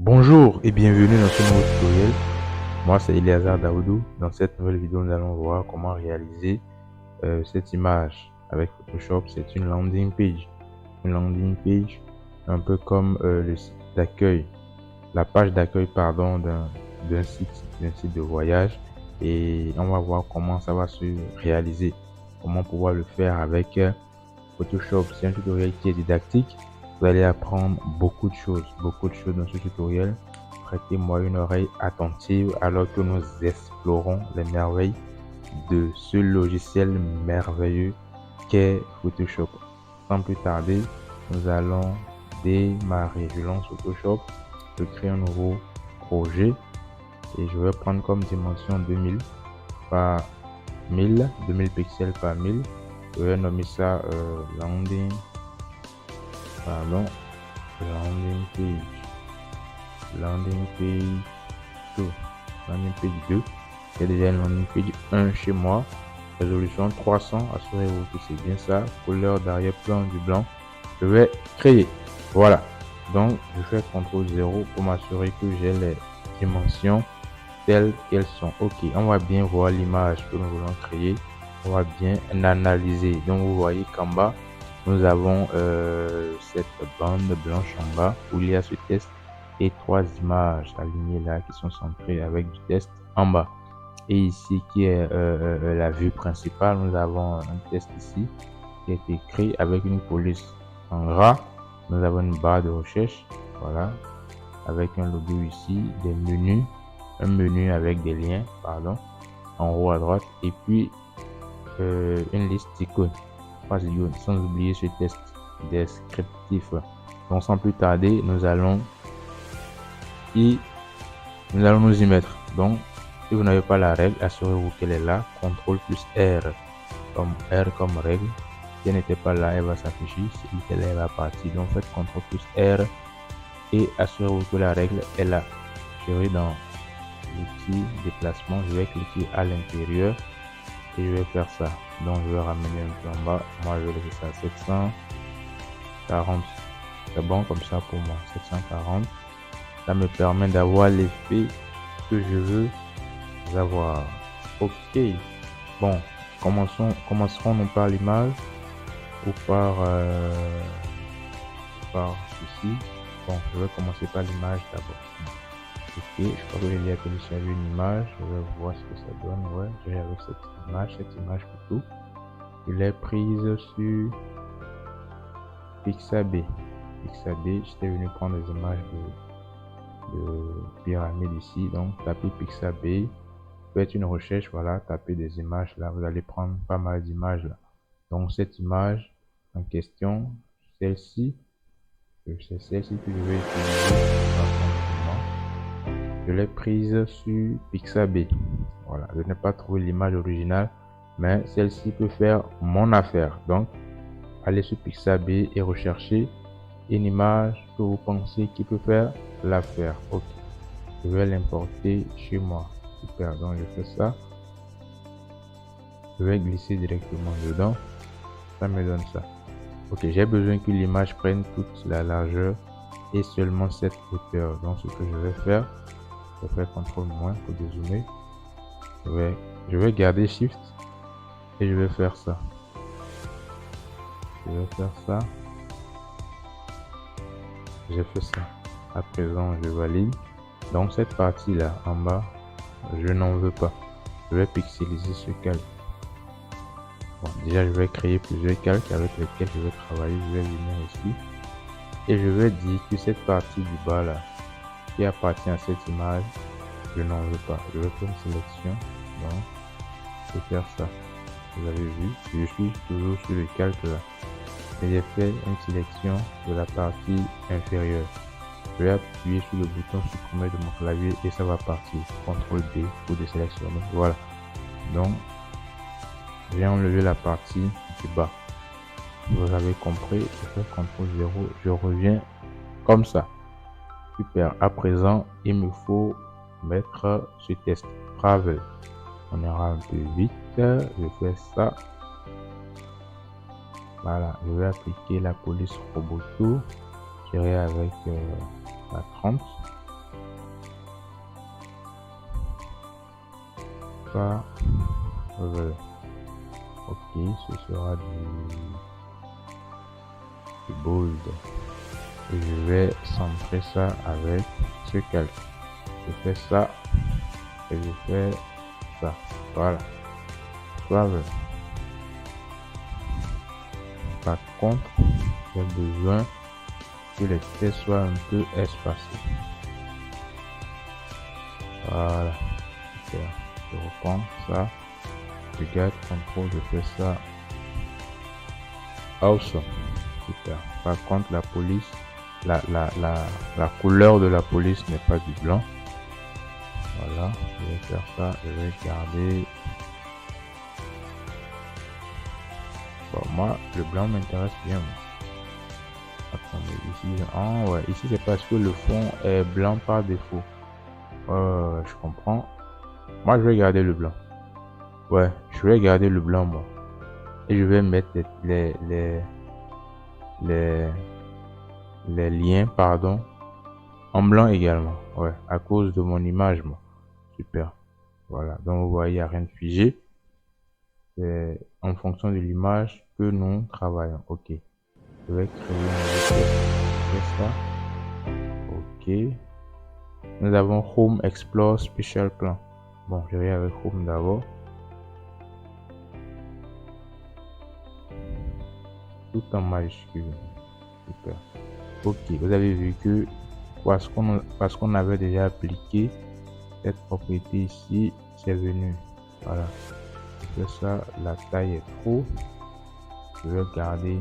Bonjour et bienvenue dans ce nouveau tutoriel. Moi c'est Eleazar Daoudou. Dans cette nouvelle vidéo, nous allons voir comment réaliser cette image avec Photoshop. C'est une landing page. Une landing page un peu comme le site d'accueil, la page d'accueil pardon d'un site de voyage. Et on va voir comment ça va se réaliser, comment pouvoir le faire avec Photoshop. C'est un tutoriel qui est didactique. Vous allez apprendre beaucoup de choses dans ce tutoriel. Prêtez-moi une oreille attentive alors que nous explorons les merveilles de ce logiciel merveilleux qu'est Photoshop. Sans plus tarder, nous allons démarrer. Je lance Photoshop, je crée un nouveau projet et je vais prendre comme dimension 2000 par 1000, 2000 pixels par 1000. Je vais nommer ça landing page, landing page 2, landing page 2. C'est déjà une landing page 1 chez moi. Résolution 300, assurez-vous que c'est bien ça. Couleur d'arrière-plan du blanc. Je vais créer. Voilà. Donc, je fais CTRL 0 pour m'assurer que j'ai les dimensions telles qu'elles sont. Ok, on va bien voir l'image que nous voulons créer. On va bien l'analyser. Donc, vous voyez qu'en bas, nous avons cette bande blanche en bas où il y a ce test et trois images alignées là qui sont centrées avec du test en bas. Et ici qui est la vue principale, nous avons un test ici qui est écrit avec une police en gras. Nous avons une barre de recherche, voilà, avec un logo ici, des menus, un menu avec des liens, pardon, en haut à droite, et puis une liste d'icônes, sans oublier ce test descriptif. Donc sans plus tarder, nous allons nous y mettre. Donc si vous n'avez pas la règle, assurez-vous qu'elle est là. CTRL plus R comme règle. Si elle n'était pas là, elle va s'afficher. Si elle est là, partie. Donc faites CTRL plus R et assurez-vous que la règle est là. Je vais dans l'outil déplacement, je vais cliquer à l'intérieur et je vais faire ça. Donc je vais ramener un peu en bas. Moi je vais laisser ça à 740. C'est bon comme ça pour moi. 740. Ça me permet d'avoir l'effet que je veux avoir. Ok, bon, commencerons par l'image ou par ceci. Bon, je vais commencer par l'image d'abord. Ok, je crois que j'ai déjà téléchargé une image. Je vais voir ce que ça donne. Ouais, j'ai avec cette image plutôt. Je l'ai prise sur Pixabay. J'étais venu prendre des images de pyramide ici. Donc, tapez Pixabay. Faites une recherche, voilà, tapez des images là, vous allez prendre pas mal d'images là. Donc cette image en question, celle-ci, c'est celle-ci que je vais utiliser. Je l'ai prise sur Pixabay. Voilà, je n'ai pas trouvé l'image originale, mais celle-ci peut faire mon affaire. Donc, allez sur Pixabay et recherchez une image que vous pensez qui peut faire l'affaire. Ok, je vais l'importer chez moi. Super, donc je fais ça. Je vais glisser directement dedans. Ça me donne ça. Ok, j'ai besoin que l'image prenne toute la largeur et seulement cette hauteur. Donc ce que je vais faire, je vais faire CTRL- pour dézoomer. Je vais garder Shift et je vais faire ça. J'ai fait ça. À présent, je valide. Donc cette partie là en bas, je n'en veux pas. Je vais pixeliser ce calque. Bon, déjà, je vais créer plusieurs calques avec lesquels je vais travailler. Je vais venir ici et je vais dire que cette partie du bas là, qui appartient à cette image, je n'en veux pas. Je vais faire une sélection. Donc, je vais faire ça. Vous avez vu, je suis toujours sur le calque là. Et j'ai fait une sélection de la partie inférieure. Je vais appuyer sur le bouton supprimer de mon clavier et ça va partir. CTRL D pour désélectionner. Voilà. Donc, j'ai enlevé la partie du bas. Vous avez compris, je fais CTRL 0, je reviens comme ça. Super, à présent, il me faut mettre ce test travel. On ira un peu vite, je fais ça. Voilà, je vais appliquer la police Roboto, tiré avec la 30. pas vert. Ok, ce sera du bold. Et je vais centrer ça avec ce calque. Je fais ça et je fais ça. Voilà. Soit vert. Par contre, j'ai besoin que les traits soient un peu espacés. Voilà. Super. Je reprends ça. Je garde contrôle, je fais ça. Awesome. Super. Par contre, la police, la couleur de la police n'est pas du blanc. Voilà. Je vais faire ça. Je vais garder. Bon, moi, le blanc m'intéresse bien. Attendez, ici, ah ouais, ici c'est parce que le fond est blanc par défaut. Je comprends. Moi, je vais garder le blanc. Ouais, je vais garder le blanc, moi. Et je vais mettre les liens, pardon, en blanc également. Ouais, à cause de mon image, moi. Super. Voilà, donc vous voyez, il n'y a rien de figé. C'est en fonction de l'image que nous travaillons. Ok. Je vais créer un nouveau ça. Ok. Nous avons Home Explore Special Plan. Bon, je vais avec Home d'abord. Tout en majuscule. Super. Ok, vous avez vu que parce qu'on avait déjà appliqué cette propriété ici, c'est venu. Voilà. Je fais ça, la taille est trop. Je vais garder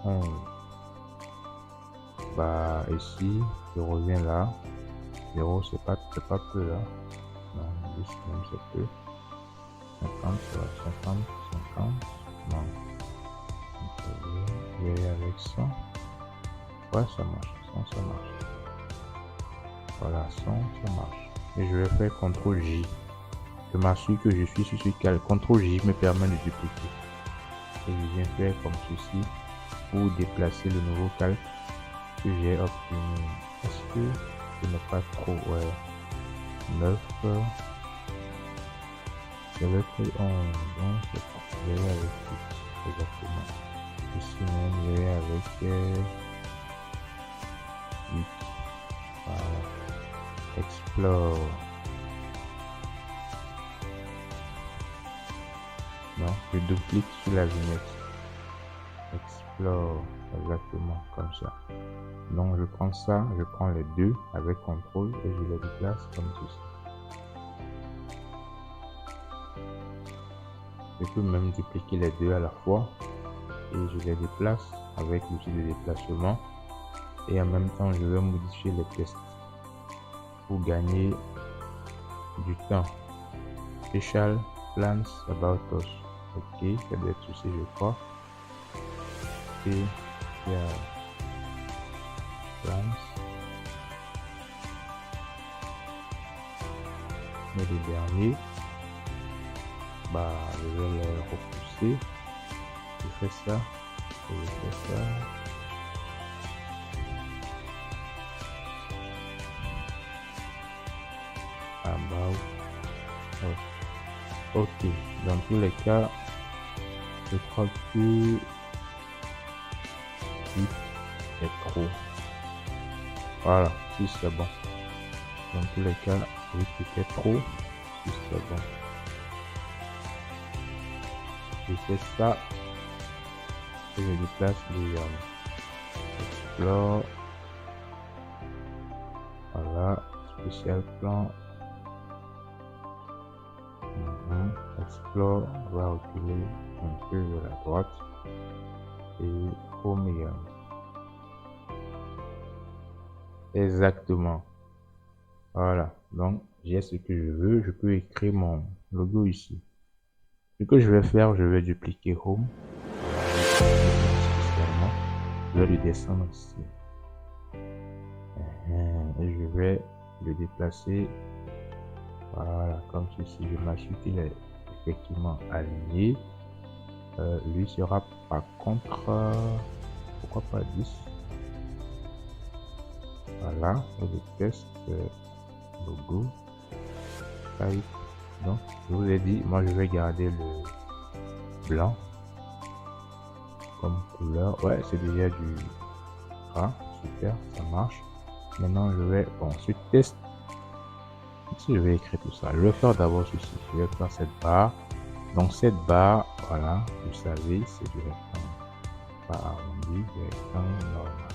11. Bah ici, je reviens là. 0, c'est pas peu là. Non, juste même c'est peu. 50, ouais, 50, 50. Non. Je vais aller avec 100. Ouais, ça marche. 100, ça marche. Voilà, 100, ça marche. Et je vais faire CTRL J. Je m'assure que je suis sur ce calque. CTRL J me permet de dupliquer. Et je viens faire comme ceci pour déplacer le nouveau calque que j'ai obtenu. Est-ce que ce n'est pas trop? Ouais. 9. J'avais pris 11. Donc, je vais avec 8. Exactement. Ici même, je vais avec 8. Voilà. Explore. Non, je duplique sur la vignette. Explore. Exactement comme ça. Donc je prends ça, je prends les deux avec contrôle et je les déplace comme ceci. Je peux même dupliquer les deux à la fois et je les déplace avec l'outil de déplacement et en même temps je vais modifier les tests pour gagner du temps. Special plans about us. Ok, il y a des soucis je crois. Et il y a plans. Mais les derniers, bah je vais les repousser. Je fais ça et je fais ça. About. Oh. Ok, dans tous les cas, je crois que 8 est trop. Voilà, 6 c'est bon. Dans tous les cas, 8 était trop. 6 c'est bon. Je fais ça et je déplace légèrement. Explore. Voilà, spécial plan. Explore, on va reculer un peu vers la droite et home également. Exactement. Voilà, donc j'ai ce que je veux. Je peux écrire mon logo ici. Ce que je vais faire, je vais dupliquer home. Spécialement, je vais le descendre ici. Et je vais le déplacer. Voilà, comme ceci. Je m'assure qu'il est effectivement aligné. Lui sera par contre, pourquoi pas 10. Voilà, et le test logo type Donc, je vous ai dit, moi je vais garder le blanc comme couleur. Ouais, c'est déjà du gras. Super, ça marche. Maintenant, je vais, bon, ensuite test. Si je vais écrire tout ça, je vais faire d'abord ceci. Je vais faire cette barre. Donc, cette barre, voilà, vous savez, c'est du rectangle. Pas arrondi, du rectangle normal.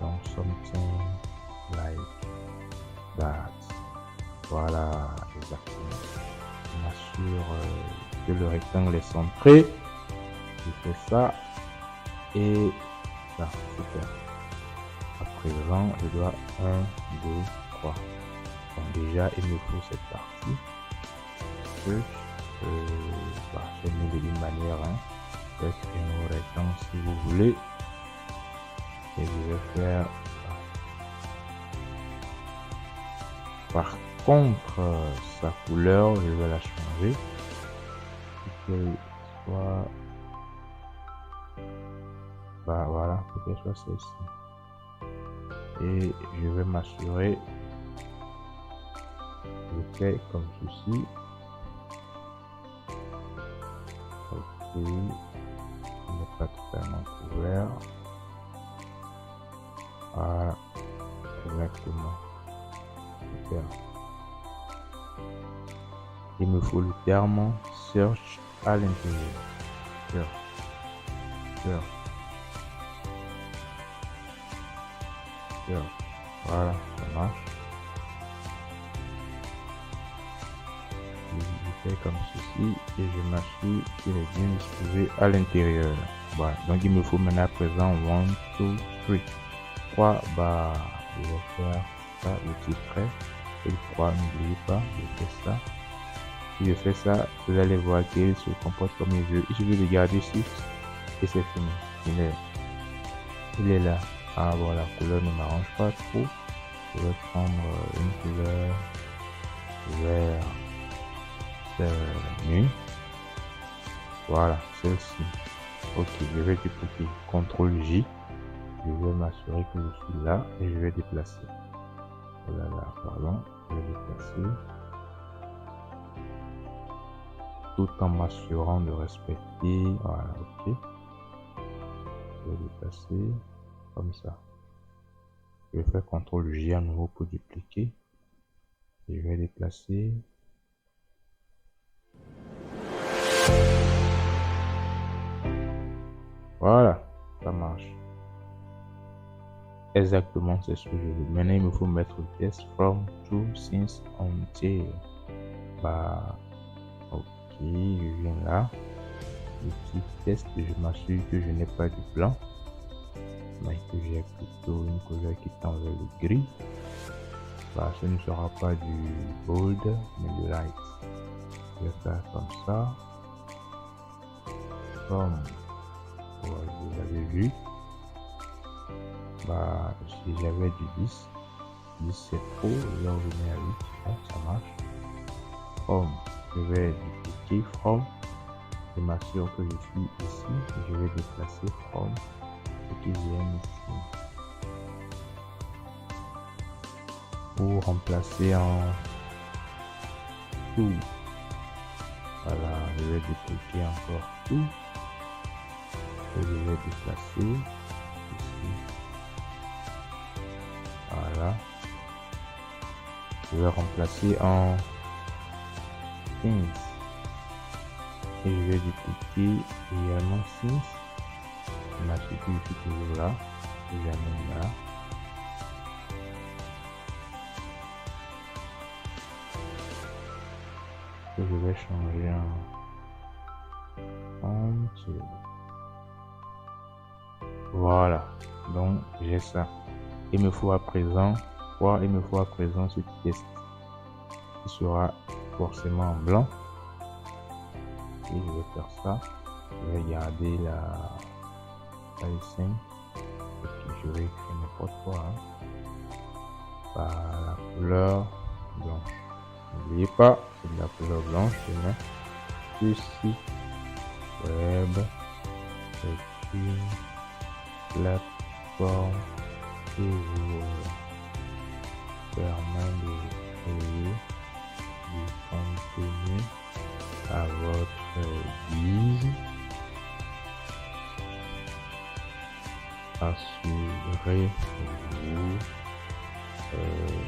Donc, something like that. Voilà, exactement. Je m'assure que le rectangle est centré. Je fais ça et ça, super. À présent, je dois 1, 2, 3. Donc déjà, il me faut cette partie. Je fais de d'une manière, hein, avec un rectangle si vous voulez. Et je vais faire ça. Par contre, sa couleur, je vais la changer. Pour qu'elle soit... Bah voilà, pour qu'elle soit celle-ci. Et je vais m'assurer. Je fais comme ceci. Ok, il n'est pas totalement couvert. Voilà, exactement. Super. Il me faut le terme search à l'intérieur. Search. Voilà, ça marche. Je fais comme ceci et je m'assure qu'il est bien disposé à l'intérieur. Voilà, donc il me faut maintenant à présent 1, 2, 3. 3 barres. Je vais faire ça, le titre. Et le 3, n'oubliez pas, je fais ça. Si je fais ça, vous allez voir qu'il se comporte comme il veut. Il suffit de garder Shift et c'est fini. Il est là. Ah bon, la couleur ne m'arrange pas trop. Je vais prendre une couleur vert nuit. Voilà, celle-ci. Ok, je vais dupliquer. CTRL J. Je vais m'assurer que je suis là et je vais déplacer. Voilà, pardon. Je vais déplacer. Tout en m'assurant de respecter. Voilà, ok. Je vais déplacer comme ça. Je vais faire CTRL J à nouveau pour dupliquer. Et je vais déplacer. Voilà, ça marche. Exactement, c'est ce que je veux. Maintenant, il me faut mettre le test from, to, since, until. Bah, ok, je viens là. Le petit test, je m'assure que je n'ai pas du blanc, mais que j'ai plutôt une couleur qui tend vers le gris. Bah, ce ne sera pas du bold, mais du light. Je vais faire comme ça. Comme vous avez vu. Bah, si j'avais du 10 c'est trop, là je mets à 8, bon, ça marche. From, je vais dupliquer from, je m'assure que je suis ici, et je vais déplacer from, et qui viennent ici. Pour remplacer en tout. Voilà, je vais dupliquer encore tout, et je vais déplacer ici. Voilà. Je vais remplacer en 15 et je vais dupliquer également 6. Je m'assure que je suis toujours là. J'amène là. Et je vais changer en 30. Voilà. Donc j'ai ça. Il me faut à présent quoi? Il me faut à présent ce test qui sera forcément en blanc. Et je vais faire ça. Je vais garder la taille 5 et puis je vais écrire n'importe quoi, hein. Par la couleur blanche. N'oubliez pas, c'est de la couleur blanche. Je mets ceci. Web, c'est une plateforme qui vous permet de créer du contenu à votre guise.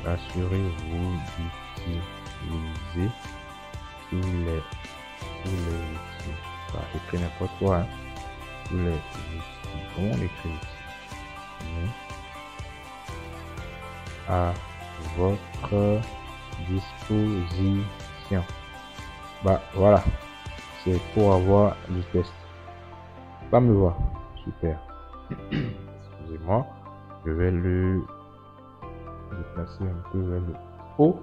Assurez-vous d'utiliser tous les outils. J'écris n'importe quoi, hein. Tous les outils. Comment on écrit ici? À votre disposition. Voilà. C'est pour avoir du test. Pas me voir. Super. Excusez-moi. Je vais le déplacer un peu vers le haut.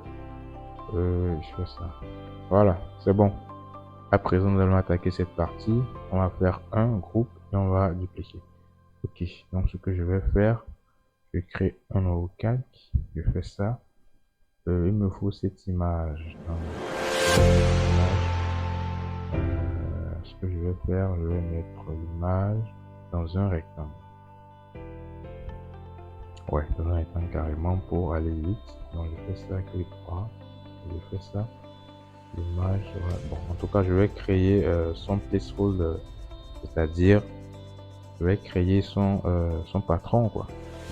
Je fais ça. Voilà, c'est bon. À présent, nous allons attaquer cette partie. On va faire un groupe et on va dupliquer. Ok, donc ce que je vais faire, je crée un nouveau calque. Je fais ça. Il me faut cette image. Ce que je vais faire, je vais mettre l'image dans un rectangle. Ouais, dans un rectangle carrément pour aller vite. Donc je fais ça, clic droit. Je fais ça. L'image, bon, en tout cas, je vais créer son placeholder, c'est-à-dire je vais créer son patron, quoi,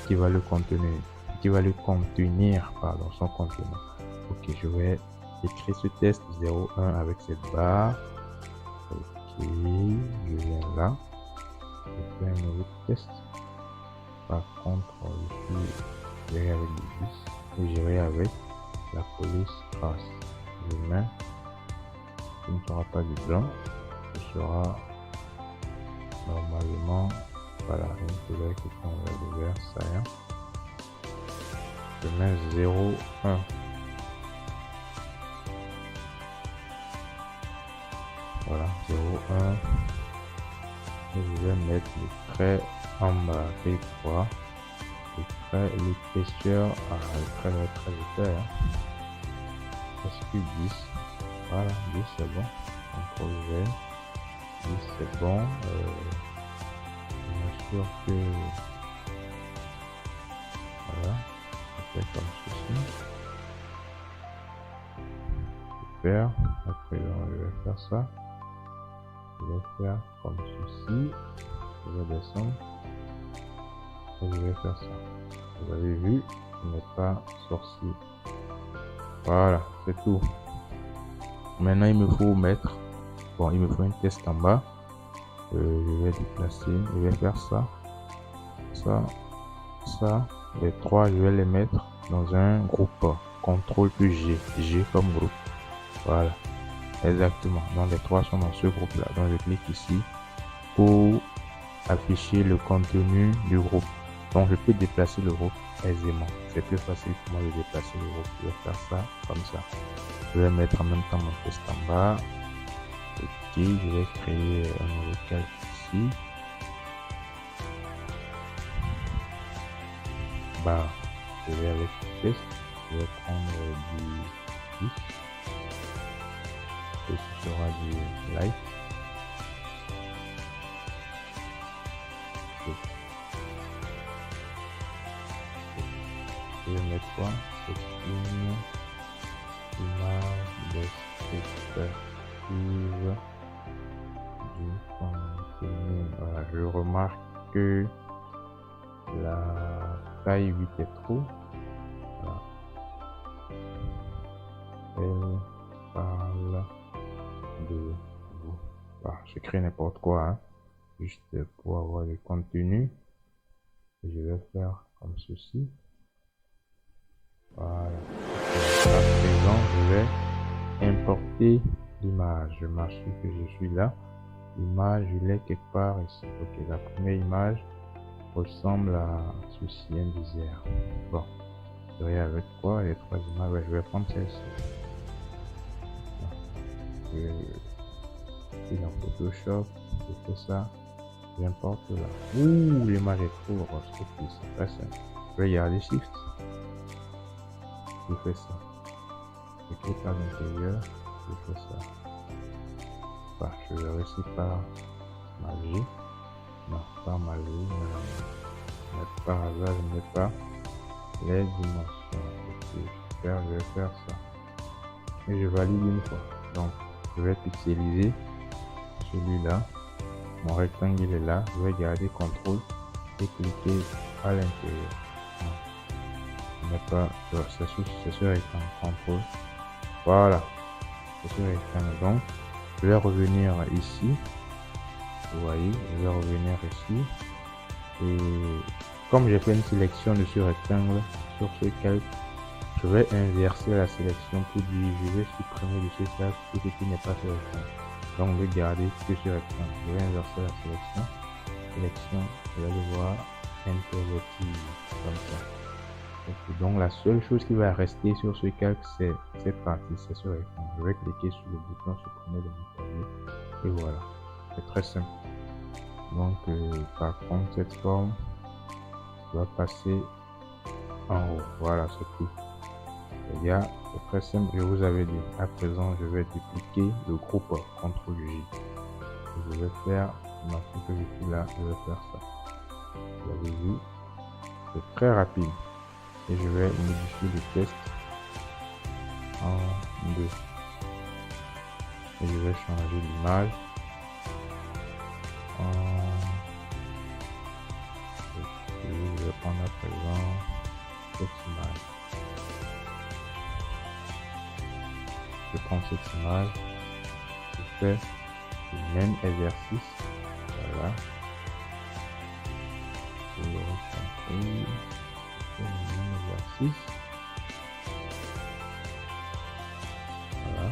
qui va le contenir, pardon, son contenu. Ok, je vais écrire ce test 01 avec cette barre. Ok, je viens là, je fais un nouveau test. Par contre, je vais avec le bus et j'irai avec la police trace. Je mets, ce ne sera pas du blanc, ce sera normalement, voilà, une couleur qui prend le vert, ça y est. Je mets 0, 1. Voilà, 0, 1. Et je vais mettre le trait en bas, clic droit. Le trait, l'épaisseur, le trait doit être très épais. Est-ce que 10? Voilà, 10 c'est bon. CTRL V. 10 c'est bon. Bien sûr que voilà, je fais comme ceci. Super. Après je vais faire ça. Je vais faire comme ceci. Je vais descendre et je vais faire ça. Vous avez vu, il n'est pas sorcier. Voilà, c'est tout. Maintenant il me faut mettre, bon, il me faut un test en bas. Je vais déplacer, je vais faire ça, ça. Les trois, je vais les mettre dans un groupe. CTRL plus G, G comme groupe. Voilà, exactement. Donc les trois sont dans ce groupe là. Donc je clique ici pour afficher le contenu du groupe. Donc je peux déplacer le groupe aisément. C'est plus facile pour moi de déplacer le groupe. Je vais faire ça comme ça. Je vais mettre en même temps mon test en bas. Ok, je vais créer un nouveau calque ici. Je vais avec le test. Je vais prendre du 10. Et ce sera du light. Je vais mettre quoi? C'est une image descriptive du contenu. Voilà, je remarque que la taille 8 est trop. Voilà. Elle parle de vous. J'écris n'importe quoi, hein, juste pour avoir le contenu. Je vais faire comme ceci. Voilà. À présent, je vais importer l'image. Je m'assure que je suis là. L'image, je l'ai quelque part ici. Ok, la première image ressemble à ceci, un désert. Bon, je vais avec quoi? Les trois images, ouais, je vais prendre celle-ci. Je suis dans Photoshop, je fais ça, j'importe là. Ouh, l'image est trop grosse, c'est très simple. Je vais garder Shift. Je fais ça. Je clique à l'intérieur, je fais ça. Je vais rester par magie. Non, pas magie. Mais par hasard, je ne mets pas les dimensions. Ok, super, je vais faire ça. et je valide une fois. Donc, je vais pixeliser celui-là. Mon rectangle il est là. Je vais garder CTRL et cliquer à l'intérieur. Pas c'est sur rectangle. CTRL. Voilà. C'est sur rectangle. Donc, je vais revenir ici. Vous voyez, je vais revenir ici. Et comme j'ai fait une sélection de ce rectangle sur ce calque, je vais inverser la sélection pour dire je vais supprimer de ce calque tout ce qui n'est pas sur rectangle. Donc, je vais garder que ce rectangle. Je vais inverser la sélection. Vous allez voir, intervertir comme ça. Okay, donc, la seule chose qui va rester sur ce calque, c'est cette partie, c'est ce rectangle. Je vais cliquer sur le bouton supprimer de mon clavier. Et voilà. C'est très simple. Donc, par contre, cette forme doit passer en haut. Voilà, c'est tout. Les gars, c'est très simple. Je vous avais dit. À présent, je vais dupliquer le groupe CTRL-J. Je vais faire, maintenant que je suis là, je vais faire ça. Vous avez vu, c'est très rapide. Et je vais modifier le test en 2. Et je vais changer l'image je vais prendre à présent cette image. Je prends cette image, je fais le même exercice. Voilà. Je le recompris. Je fais le même exercice. Voilà.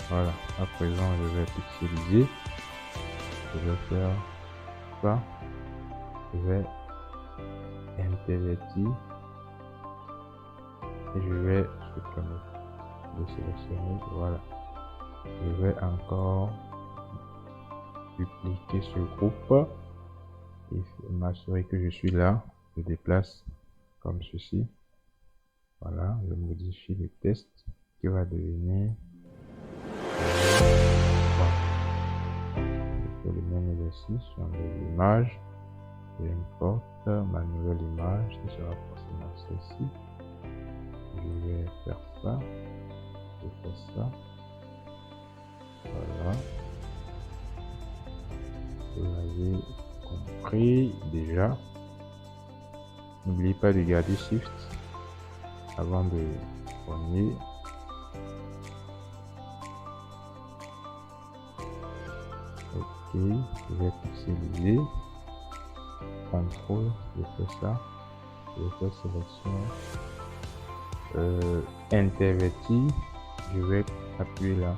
Voilà, à présent je vais pixeliser, je vais faire ça, je vais intervertir et je vais supprimer, je vais sélectionner, voilà, je vais encore dupliquer ce groupe et m'assurer que je suis là, je déplace comme ceci, voilà, je modifie le test qui va devenir le même exercice, j'enlève l'image, j'importe ma nouvelle image qui sera forcément celle-ci. Je vais faire ça, je fais ça, voilà. Vous l'avez compris déjà. N'oubliez pas de garder Shift avant de poigner. Ok, je vais pixeliser. CTRL, je fais ça. Je fais sélection. Intervertir. Je vais appuyer là.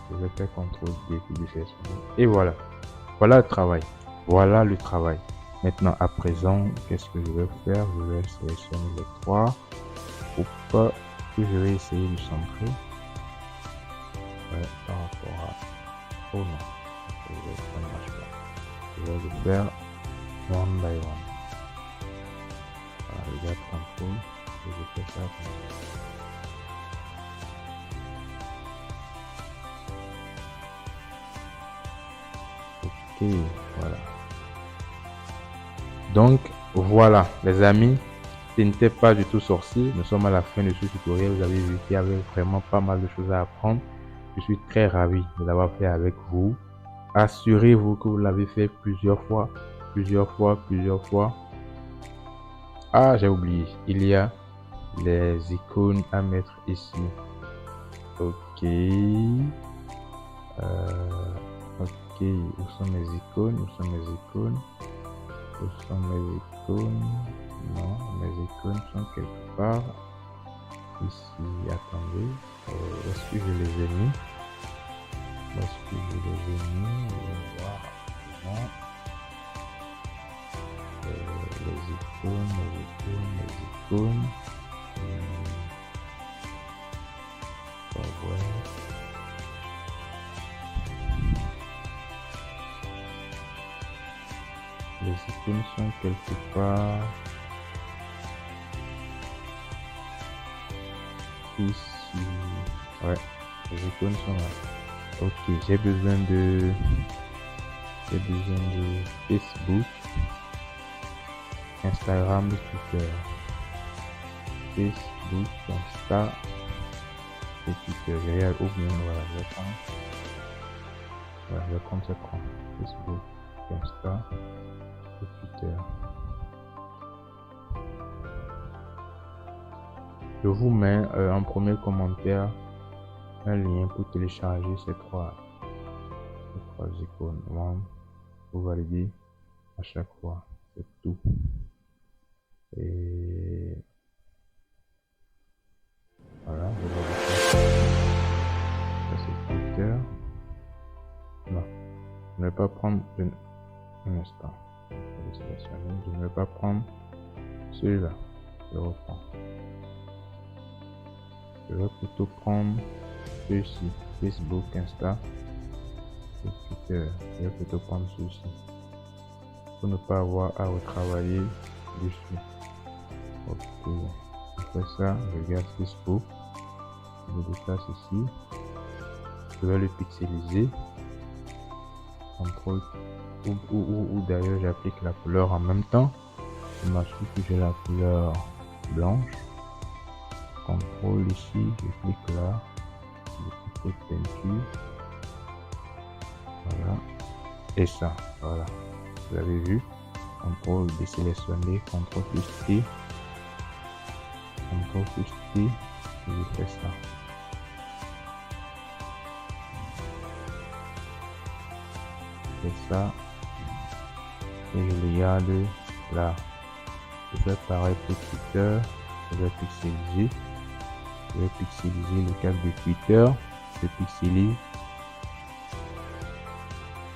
Je vais faire CTRL D puis de sélectionner. Et voilà. Voilà le travail. Voilà le travail. Maintenant, à présent, qu'est-ce que je vais faire? Je vais sélectionner les trois groupes que je vais essayer de centrer. Ouais, par rapport à... Oh non. Ça ne marche pas. Je vais le faire one by one. Voilà, regarde contrôle et je fais ça comme ça. Ok, voilà. Donc voilà les amis, ce n'était pas du tout sorcier. Nous sommes à la fin de ce tutoriel. Vous avez vu qu'il y avait vraiment pas mal de choses à apprendre. Je suis très ravi de l'avoir fait avec vous. Assurez-vous que vous l'avez fait plusieurs fois. Ah, j'ai oublié. Il y a les icônes à mettre ici. Ok. Ok. Où sont mes icônes? Non, mes icônes sont quelque part ici. Attendez. Est-ce que je les ai mis? Je vais voir. Non. Les icônes. Les icônes sont quelque part ici. Ouais, les icônes sont là. Ok, j'ai besoin de J'ai besoin de Facebook, Instagram, Twitter. Facebook, Insta et Twitter. Je vais ou bien voilà, je vais prendre. Voilà, je vais prendre ce compte. Facebook, Insta et Twitter. Je vous mets en premier commentaire un lien pour télécharger ces trois icônes. Vous validez à chaque fois. C'est tout. Et voilà, je vais vous faire ça. C'est Twitter. Non, je ne vais pas prendre un instant. Je ne vais pas prendre celui-là. Je reprends. Je vais plutôt prendre ceux-ci. Facebook, Insta et Twitter. Je vais plutôt prendre ceux-ci. Pour ne pas avoir à retravailler dessus. Ok. Après ça, je garde Facebook. Je le déplace ici. Je vais le pixeliser. Contrôle ou d'ailleurs j'applique la couleur en même temps. Je m'assure que j'ai la couleur blanche. Contrôle ici, je clique là. Je clique peinture. Voilà. Et ça, voilà. Vous avez vu. Contrôle désélectionner, contrôle plus T. Contrôle plus T. Et je fais ça. Ça et je le garde là. Je fais pareil pour Twitter. Je vais pixeliser le cadre de Twitter. Je pixelise.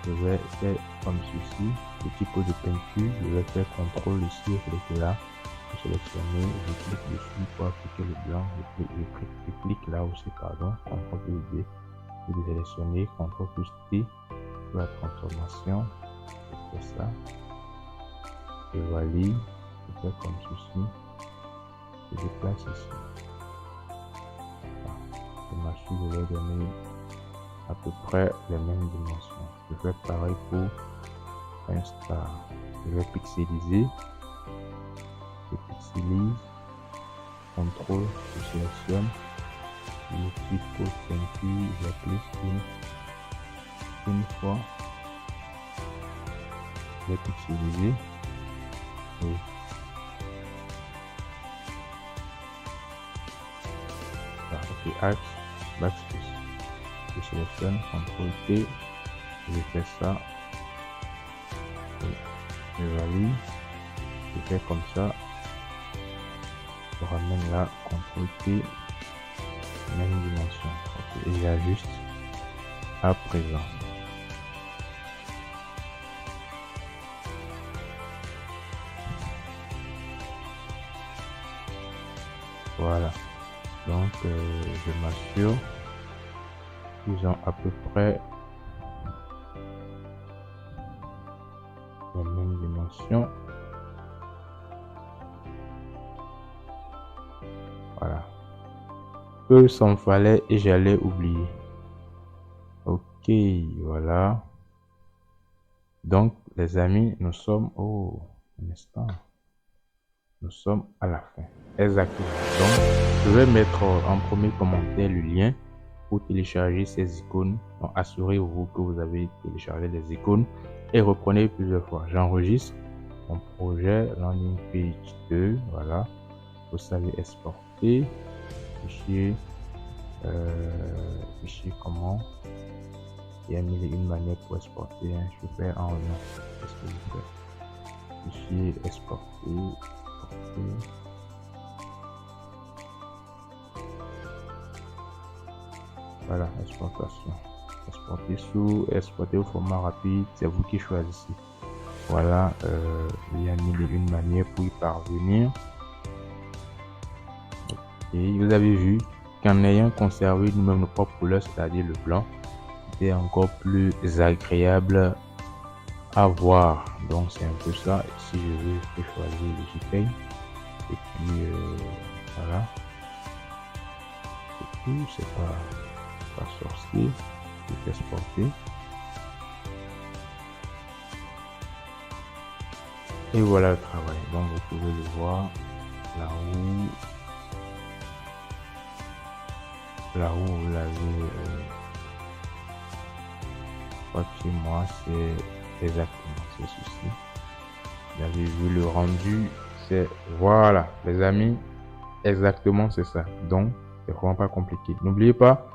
Je vais faire comme ceci. Petit pot de peinture. Je vais faire contrôle ici, clique là. Je sélectionner. Je clique dessus pour appliquer le blanc. Je clique là aussi, pardon. Contrôle plus D. Je vais sélectionner. Contrôle plus T. La transformation, je fais ça, je valide, je fais comme ceci, je déplace ici. Je m'assure de leur donner à peu près les mêmes dimensions. Je fais pareil pour Insta. Je vais pixeliser, je pixelise, contrôle, je sélectionne, je clique pour peinture, j'applique une fois, je vais pixeliser et ok, axe, backspace. Je sélectionne, CTRL T, je fais ça, et je valide, je fais comme ça, je ramène là, CTRL T, même dimension, okay, et j'ajuste à présent. Voilà, donc je m'assure qu'ils ont à peu près la même dimension. Voilà, peu s'en fallait et j'allais oublier. Ok, voilà. Donc les amis, nous sommes au instant. Nous sommes à la fin. Exactement. Donc, je vais mettre en premier commentaire le lien pour télécharger ces icônes. Donc, assurez-vous que vous avez téléchargé les icônes et reprenez plusieurs fois. J'enregistre mon projet landing page 2. Voilà. Vous savez exporter. Fichier comment. Il y a une manière pour exporter. Hein. Je vais faire en nom. Qu'est-ce que je fais? Fichier exporter. Voilà, exportation. Exporter au format rapide, c'est vous qui choisissez. Voilà, il y a une manière pour y parvenir. Et vous avez vu qu'en ayant conservé nous-mêmes nos propres couleurs, c'est-à-dire le blanc, c'était encore plus agréable à voir. Donc c'est un peu ça. Si je veux choisir le JPEG et puis voilà, c'est tout. C'est pas sorcier. Je vais exporter. Et voilà le travail. Donc vous pouvez le voir là où vous l'avez. Je crois que chez moi c'est exactement ceci. Vous avez vu le rendu, c'est voilà les amis, exactement c'est ça. Donc c'est vraiment pas compliqué. N'oubliez pas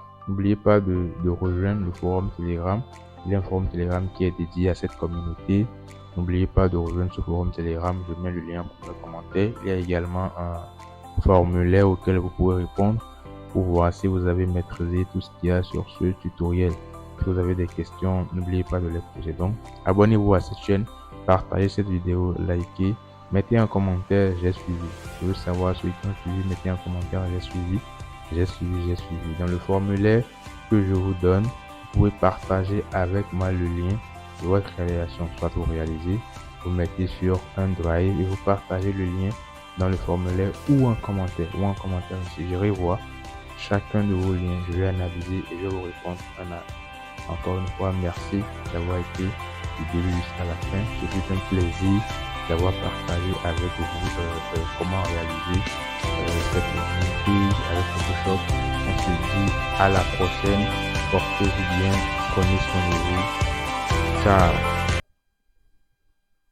de rejoindre le forum Telegram. Il y a un forum Telegram qui est dédié à cette communauté. N'oubliez pas de rejoindre ce forum Telegram. Je mets le lien pour le commentaire. Il y a également un formulaire auquel vous pouvez répondre pour voir si vous avez maîtrisé tout ce qu'il y a sur ce tutoriel. Si vous avez des questions, n'oubliez pas de les poser. Donc, abonnez-vous à cette chaîne, partagez cette vidéo, likez, mettez un commentaire, j'ai suivi. Je veux savoir ceux qui ont suivi, mettez un commentaire, j'ai suivi. Dans le formulaire que je vous donne, vous pouvez partager avec moi le lien de votre réalisation, soit vous réalisez, vous mettez sur un drive et vous partagez le lien dans le formulaire ou un commentaire ici. Je revois chacun de vos liens, je vais analyser et je vais vous répondre. Encore une fois, merci d'avoir été du début jusqu'à la fin. C'est un plaisir d'avoir partagé avec vous comment réaliser cette page avec Photoshop. On se dit à la prochaine. Portez-vous bien, prenez soin de vous. Ciao.